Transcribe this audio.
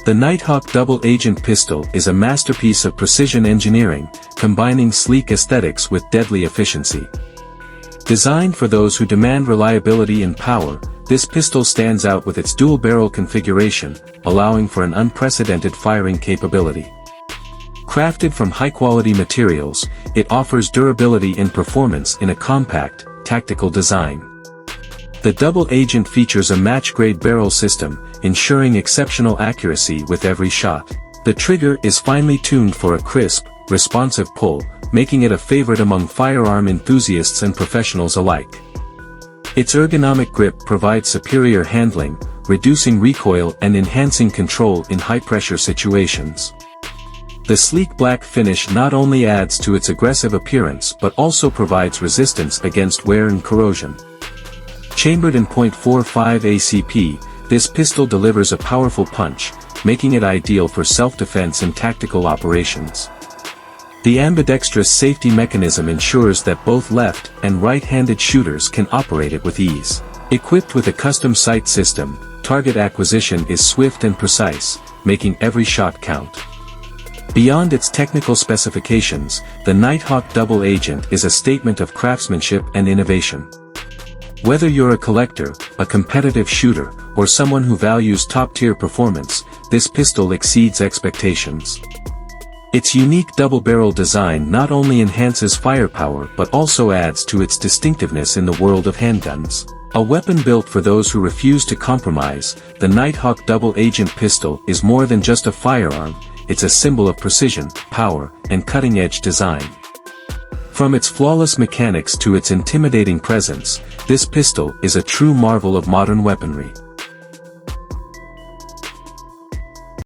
The Nighthawk Double Agent pistol is a masterpiece of precision engineering, combining sleek aesthetics with deadly efficiency. Designed for those who demand reliability and power, this pistol stands out with its dual-barrel configuration, allowing for an unprecedented firing capability. Crafted from high-quality materials, it offers durability and performance in a compact, tactical design. The Double Agent features a match-grade barrel system, ensuring exceptional accuracy with every shot. The trigger is finely tuned for a crisp, responsive pull, making it a favorite among firearm enthusiasts and professionals alike. Its ergonomic grip provides superior handling, reducing recoil and enhancing control in high-pressure situations. The sleek black finish not only adds to its aggressive appearance but also provides resistance against wear and corrosion. Chambered in .45 ACP, this pistol delivers a powerful punch, making it ideal for self-defense and tactical operations. The ambidextrous safety mechanism ensures that both left and right-handed shooters can operate it with ease. Equipped with a custom sight system, target acquisition is swift and precise, making every shot count. Beyond its technical specifications, the Nighthawk Double Agent is a statement of craftsmanship and innovation. Whether you're a collector, a competitive shooter, or someone who values top-tier performance, this pistol exceeds expectations. Its unique double-barrel design not only enhances firepower but also adds to its distinctiveness in the world of handguns. A weapon built for those who refuse to compromise, the Nighthawk Double Agent pistol is more than just a firearm, it's a symbol of precision, power, and cutting-edge design. From its flawless mechanics to its intimidating presence, this pistol is a true marvel of modern weaponry.